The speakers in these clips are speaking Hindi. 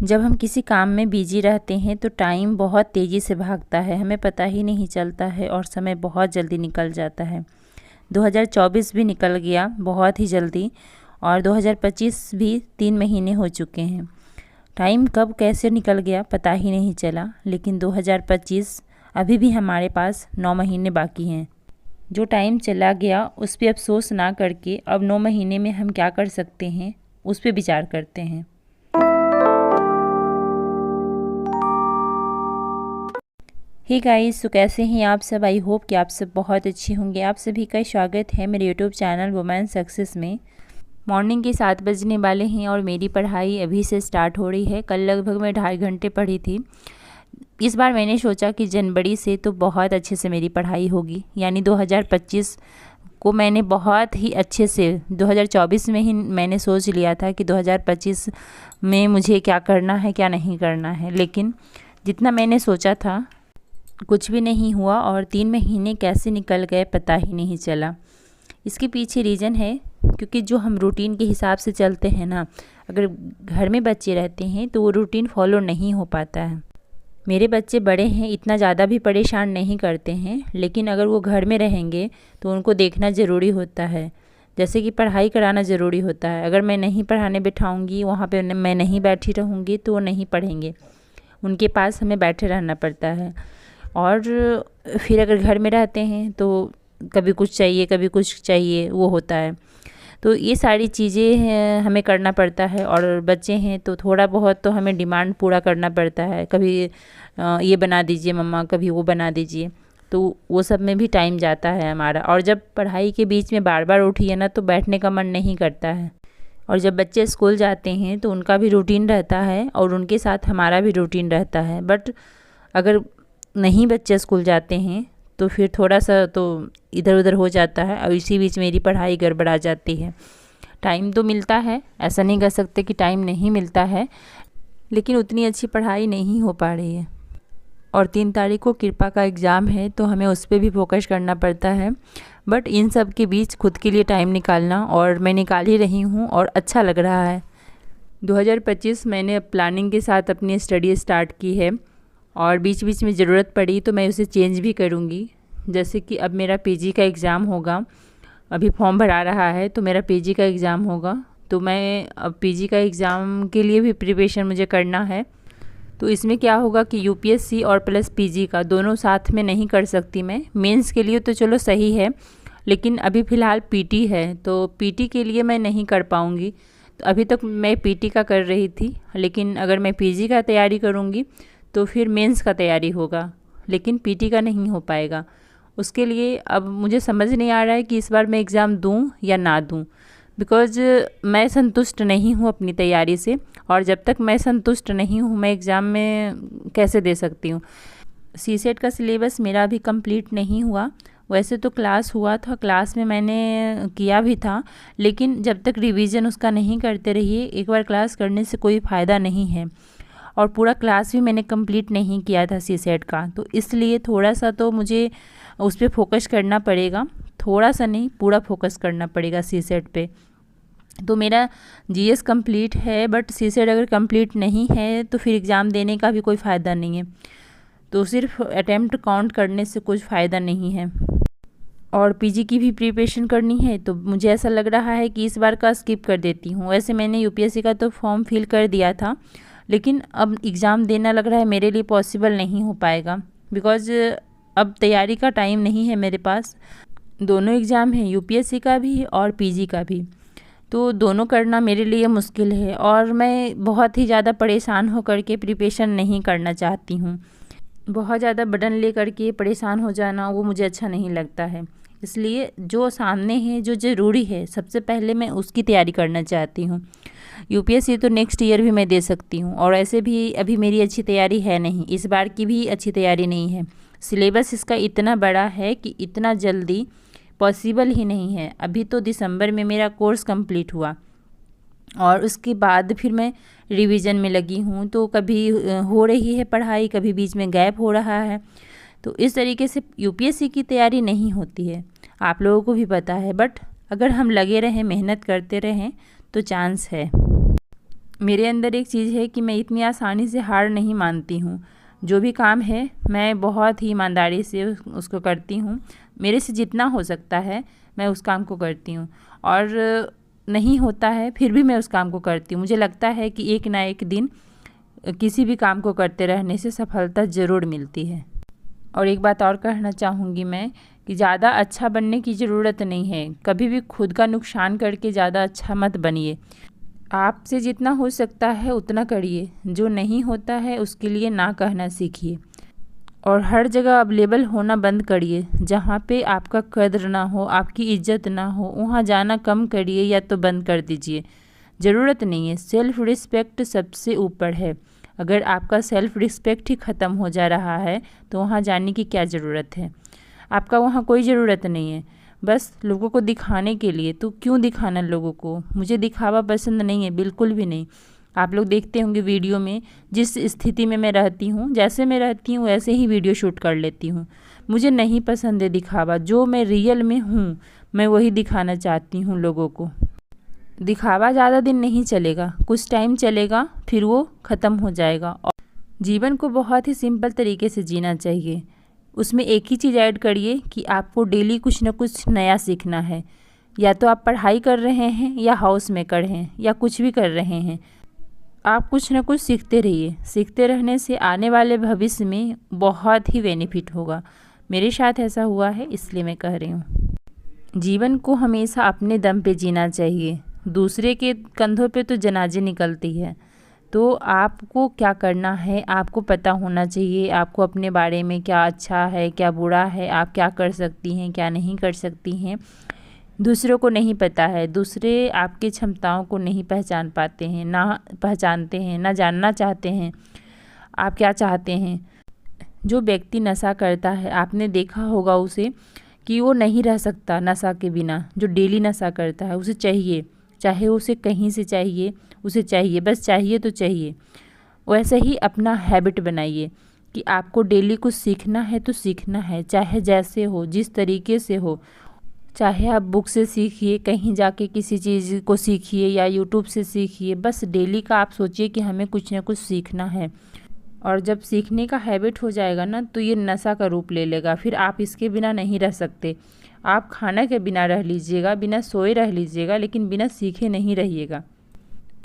जब हम किसी काम में बिजी रहते हैं तो टाइम बहुत तेज़ी से भागता है, हमें पता ही नहीं चलता है और समय बहुत जल्दी निकल जाता है। 2024 भी निकल गया बहुत ही जल्दी और 2025 भी 3 महीने हो चुके हैं। टाइम कब कैसे निकल गया पता ही नहीं चला, लेकिन 2025 अभी भी हमारे पास 9 महीने बाकी हैं। जो टाइम चला गया उस पर अफसोस ना करके अब 9 महीने में हम क्या कर सकते हैं उस पर विचार करते हैं। हे गाइस, तो कैसे हैं आप सब? आई होप कि आप सब बहुत अच्छे होंगे। आप सभी का स्वागत है मेरे यूट्यूब चैनल वुमेन सक्सेस में। मॉर्निंग के 7 बजने वाले हैं और मेरी पढ़ाई अभी से स्टार्ट हो रही है। कल लगभग मैं 2.5 घंटे पढ़ी थी। इस बार मैंने सोचा कि जनवरी से तो बहुत अच्छे से मेरी पढ़ाई होगी, यानी 2025 को मैंने बहुत ही अच्छे से 2024 में ही मैंने सोच लिया था कि 2025 में मुझे क्या करना है क्या नहीं करना है, लेकिन जितना मैंने सोचा था कुछ भी नहीं हुआ और 3 महीने कैसे निकल गए पता ही नहीं चला। इसके पीछे रीज़न है क्योंकि जो हम रूटीन के हिसाब से चलते हैं ना, अगर घर में बच्चे रहते हैं तो वो रूटीन फॉलो नहीं हो पाता है। मेरे बच्चे बड़े हैं, इतना ज़्यादा भी परेशान नहीं करते हैं, लेकिन अगर वो घर में रहेंगे तो उनको देखना ज़रूरी होता है। जैसे कि पढ़ाई कराना ज़रूरी होता है। अगर मैं नहीं पढ़ाने बैठाऊँगी, वहाँ पे मैं नहीं बैठी रहूँगी तो वो नहीं पढ़ेंगे। उनके पास हमें बैठे रहना पड़ता है। और फिर अगर घर में रहते हैं तो कभी कुछ चाहिए कभी कुछ चाहिए, वो होता है। तो ये सारी चीज़ें हमें करना पड़ता है और बच्चे हैं तो थोड़ा बहुत तो हमें डिमांड पूरा करना पड़ता है। कभी ये बना दीजिए मम्मा, कभी वो बना दीजिए, तो वो सब में भी टाइम जाता है हमारा। और जब पढ़ाई के बीच में बार बार उठिए ना तो बैठने का मन नहीं करता है। और जब बच्चे स्कूल जाते हैं तो उनका भी रूटीन रहता है और उनके साथ हमारा भी रूटीन रहता है। बट अगर नहीं बच्चे स्कूल जाते हैं तो फिर थोड़ा सा तो इधर उधर हो जाता है और इसी बीच मेरी पढ़ाई गड़बड़ा जाती है। टाइम तो मिलता है, ऐसा नहीं कह सकते कि टाइम नहीं मिलता है, लेकिन उतनी अच्छी पढ़ाई नहीं हो पा रही है। और 3 तारीख को कृपा का एग्ज़ाम है तो हमें उस पर भी फोकस करना पड़ता है। बट इन सब के बीच खुद के लिए टाइम निकालना, और मैं निकाल ही रही हूँ और अच्छा लग रहा है। 2025 मैंने प्लानिंग के साथ अपनी स्टडी स्टार्ट की है और बीच बीच में ज़रूरत पड़ी तो मैं उसे चेंज भी करूँगी। जैसे कि अब मेरा पीजी का एग्ज़ाम होगा, अभी फॉर्म भरा रहा है तो मेरा पीजी का एग्ज़ाम होगा, तो मैं अब पीजी का एग्ज़ाम के लिए भी प्रिपरेशन मुझे करना है। तो इसमें क्या होगा कि यूपीएससी और प्लस पीजी का दोनों साथ में नहीं कर सकती मैं। मेंस के लिए तो चलो सही है, लेकिन अभी फ़िलहाल पीटी है तो पीटी के लिए मैं नहीं कर पाऊँगी। तो अभी तक मैं पीटी का कर रही थी, लेकिन अगर मैं पीजी का तैयारी करूँगी तो फिर मेंस का तैयारी होगा, लेकिन पीटी का नहीं हो पाएगा। उसके लिए अब मुझे समझ नहीं आ रहा है कि इस बार मैं एग्ज़ाम दूं या ना दूं, बिकॉज़ मैं संतुष्ट नहीं हूं अपनी तैयारी से, और जब तक मैं संतुष्ट नहीं हूं मैं एग्ज़ाम में कैसे दे सकती हूं। सीसेट का सिलेबस मेरा अभी कंप्लीट नहीं हुआ। वैसे तो क्लास हुआ था, क्लास में मैंने किया भी था, लेकिन जब तक रिवीजन उसका नहीं करते रहिए, एक बार क्लास करने से कोई फ़ायदा नहीं है। और पूरा क्लास भी मैंने कंप्लीट नहीं किया था सीसेट का, तो इसलिए थोड़ा सा तो मुझे उस पर फोकस करना पड़ेगा। थोड़ा सा नहीं, पूरा फोकस करना पड़ेगा सीसेट पे। तो मेरा जीएस कंप्लीट है, बट सीसेट अगर कंप्लीट नहीं है तो फिर एग्ज़ाम देने का भी कोई फ़ायदा नहीं है। तो सिर्फ अटेम्प्ट काउंट करने से कुछ फ़ायदा नहीं है। और पीजी की भी प्रिपरेशन करनी है तो मुझे ऐसा लग रहा है कि इस बार का स्किप कर देती हूँ। वैसे मैंने यूपीएससी का तो फॉर्म फिल कर दिया था, लेकिन अब एग्ज़ाम देना लग रहा है मेरे लिए पॉसिबल नहीं हो पाएगा, बिकॉज़ अब तैयारी का टाइम नहीं है मेरे पास। दोनों एग्ज़ाम हैं, यूपीएससी का भी और पीजी का भी, तो दोनों करना मेरे लिए मुश्किल है और मैं बहुत ही ज़्यादा परेशान होकर के प्रिपरेशन नहीं करना चाहती हूँ। बहुत ज़्यादा बर्डन ले करके परेशान हो जाना वो मुझे अच्छा नहीं लगता है। इसलिए जो सामने है, जो ज़रूरी है, सबसे पहले मैं उसकी तैयारी करना चाहती हूँ। यूपीएससी तो नेक्स्ट ईयर भी मैं दे सकती हूँ, और ऐसे भी अभी मेरी अच्छी तैयारी है नहीं, इस बार की भी अच्छी तैयारी नहीं है। सिलेबस इसका इतना बड़ा है कि इतना जल्दी पॉसिबल ही नहीं है। अभी तो दिसंबर में मेरा कोर्स कंप्लीट हुआ और उसके बाद फिर मैं रिवीजन में लगी हूँ, तो कभी हो रही है पढ़ाई, कभी बीच में गैप हो रहा है। तो इस तरीके से यूपीएससी की तैयारी नहीं होती है, आप लोगों को भी पता है। बट अगर हम लगे रहें, मेहनत करते रहें तो चांस है। मेरे अंदर एक चीज़ है कि मैं इतनी आसानी से हार नहीं मानती हूँ। जो भी काम है मैं बहुत ही ईमानदारी से उसको करती हूँ। मेरे से जितना हो सकता है मैं उस काम को करती हूँ, और नहीं होता है फिर भी मैं उस काम को करती हूँ। मुझे लगता है कि एक ना एक दिन किसी भी काम को करते रहने से सफलता ज़रूर मिलती है। और एक बात और कहना चाहूँगी मैं कि ज़्यादा अच्छा बनने की ज़रूरत नहीं है। कभी भी खुद का नुकसान करके ज़्यादा अच्छा मत बनिए। आपसे जितना हो सकता है उतना करिए, जो नहीं होता है उसके लिए ना कहना सीखिए। और हर जगह अवेलेबल होना बंद करिए। जहाँ पे आपका कद्र ना हो, आपकी इज्जत ना हो, वहाँ जाना कम करिए या तो बंद कर दीजिए। ज़रूरत नहीं है। सेल्फ़ रिस्पेक्ट सबसे ऊपर है। अगर आपका सेल्फ़ रिस्पेक्ट ही ख़त्म हो जा रहा है तो वहाँ जाने की क्या ज़रूरत है। आपका वहाँ कोई ज़रूरत नहीं है, बस लोगों को दिखाने के लिए। तो क्यों दिखाना लोगों को। मुझे दिखावा पसंद नहीं है, बिल्कुल भी नहीं। आप लोग देखते होंगे वीडियो में, जिस स्थिति में मैं रहती हूँ, जैसे मैं रहती हूँ वैसे ही वीडियो शूट कर लेती हूँ। मुझे नहीं पसंद है दिखावा। जो मैं रियल में हूँ मैं वही दिखाना चाहती हूँ लोगों को। दिखावा ज़्यादा दिन नहीं चलेगा, कुछ टाइम चलेगा, फिर वो ख़त्म हो जाएगा। और जीवन को बहुत ही सिंपल तरीके से जीना चाहिए। उसमें एक ही चीज़ ऐड करिए कि आपको डेली कुछ ना कुछ नया सीखना है। या तो आप पढ़ाई कर रहे हैं या हाउस मेकर हैं या कुछ भी कर रहे हैं, आप कुछ ना कुछ सीखते रहिए। सीखते रहने से आने वाले भविष्य में बहुत ही बेनिफिट होगा। मेरे साथ ऐसा हुआ है, इसलिए मैं कह रही हूँ। जीवन को हमेशा अपने दम पे जीना चाहिए। दूसरे के कंधों पे तो जनाजे निकलती है। तो आपको क्या करना है आपको पता होना चाहिए। आपको अपने बारे में क्या अच्छा है क्या बुरा है, आप क्या कर सकती हैं क्या नहीं कर सकती हैं, दूसरों को नहीं पता है। दूसरे आपकी क्षमताओं को नहीं पहचान पाते हैं, ना पहचानते हैं, ना जानना चाहते हैं आप क्या चाहते हैं। जो व्यक्ति नशा करता है आपने देखा होगा उसे कि वो नहीं रह सकता नशा के बिना। जो डेली नशा करता है उसे चाहिए, चाहे उसे कहीं से चाहिए, उसे चाहिए, बस चाहिए तो चाहिए। वैसे ही अपना हैबिट बनाइए कि आपको डेली कुछ सीखना है तो सीखना है, चाहे जैसे हो, जिस तरीके से हो। चाहे आप बुक से सीखिए, कहीं जाके किसी चीज़ को सीखिए या यूट्यूब से सीखिए। बस डेली का आप सोचिए कि हमें कुछ ना कुछ सीखना है। और जब सीखने का हैबिट हो जाएगा ना तो ये नशा का रूप ले लेगा। फिर आप इसके बिना नहीं रह सकते। आप खाना के बिना रह लीजिएगा, बिना सोए रह लीजिएगा, लेकिन बिना सीखे नहीं रहिएगा।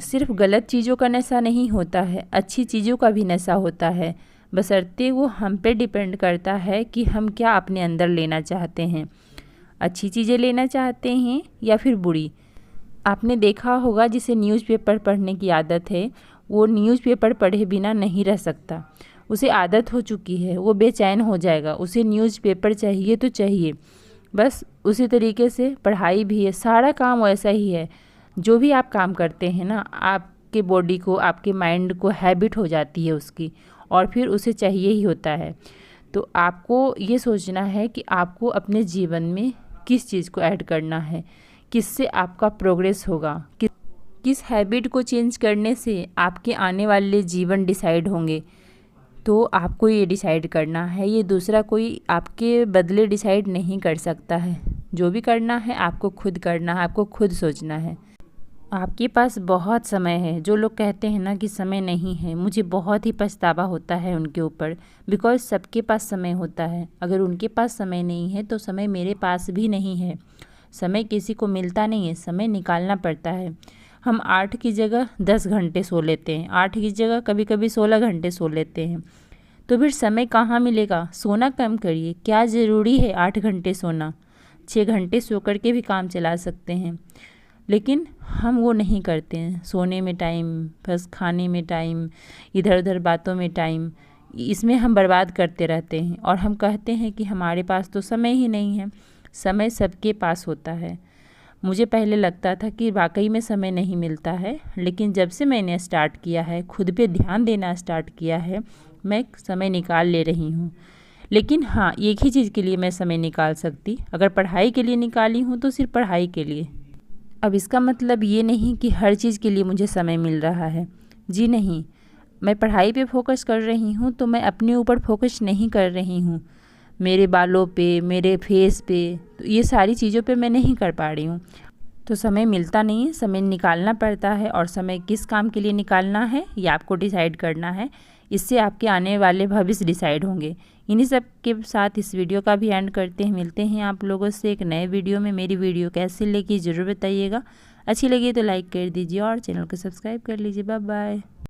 सिर्फ गलत चीज़ों का नशा नहीं होता है, अच्छी चीज़ों का भी नशा होता है। बशर्ते वो हम पे डिपेंड करता है कि हम क्या अपने अंदर लेना चाहते हैं। अच्छी चीज़ें लेना चाहते हैं या फिर बुरी। आपने देखा होगा जिसे न्यूज़पेपर पढ़ने की आदत है वो न्यूज़पेपर पढ़े बिना नहीं रह सकता। उसे आदत हो चुकी है, वो बेचैन हो जाएगा, उसे न्यूज़पेपर चाहिए तो चाहिए। बस उसी तरीके से पढ़ाई भी है, सारा काम वैसा ही है। जो भी आप काम करते हैं ना, आपके बॉडी को, आपके माइंड को हैबिट हो जाती है उसकी, और फिर उसे चाहिए ही होता है। तो आपको ये सोचना है कि आपको अपने जीवन में किस चीज़ को ऐड करना है, किससे आपका प्रोग्रेस होगा, किस हैबिट को चेंज करने से आपके आने वाले जीवन डिसाइड होंगे। तो आपको ये डिसाइड करना है, ये दूसरा कोई आपके बदले डिसाइड नहीं कर सकता है। जो भी करना है आपको खुद करना है, आपको खुद सोचना है। आपके पास बहुत समय है। जो लोग कहते हैं ना कि समय नहीं है, मुझे बहुत ही पछतावा होता है उनके ऊपर। बिकॉज़ सबके पास समय होता है। अगर उनके पास समय नहीं है तो समय मेरे पास भी नहीं है। समय किसी को मिलता नहीं है, समय निकालना पड़ता है। हम 8 की जगह 10 घंटे सो लेते हैं, 8 की जगह कभी कभी 16 घंटे सो लेते हैं। तो फिर समय कहाँ मिलेगा। सोना कम करिए। क्या ज़रूरी है 8 घंटे सोना, 6 घंटे सो कर के भी काम चला सकते हैं। लेकिन हम वो नहीं करते हैं। सोने में टाइम, बस खाने में टाइम, इधर उधर बातों में टाइम, इसमें हम बर्बाद करते रहते हैं। और हम कहते हैं कि हमारे पास तो समय ही नहीं है। समय सबके पास होता है। मुझे पहले लगता था कि वाकई में समय नहीं मिलता है, लेकिन जब से मैंने स्टार्ट किया है, खुद पे ध्यान देना स्टार्ट किया है, मैं समय निकाल ले रही हूँ। लेकिन हाँ, एक ही चीज़ के लिए मैं समय निकाल सकती। अगर पढ़ाई के लिए निकाली हूँ तो सिर्फ पढ़ाई के लिए। अब इसका मतलब ये नहीं कि हर चीज़ के लिए मुझे समय मिल रहा है। जी नहीं, मैं पढ़ाई पे फोकस कर रही हूँ तो मैं अपने ऊपर फोकस नहीं कर रही हूँ। मेरे बालों पे, मेरे फेस पे, तो ये सारी चीज़ों पे मैं नहीं कर पा रही हूँ। तो समय मिलता नहीं है, समय निकालना पड़ता है और समय किस काम के लिए निकालना है ये आपको डिसाइड करना है। इससे आपके आने वाले भविष्य डिसाइड होंगे। इन्हीं सब के साथ इस वीडियो का भी एंड करते हैं। मिलते हैं आप लोगों से एक नए वीडियो में। मेरी वीडियो कैसी लगी ज़रूर बताइएगा। अच्छी लगी तो लाइक कर दीजिए और चैनल को सब्सक्राइब कर लीजिए। Bye bye.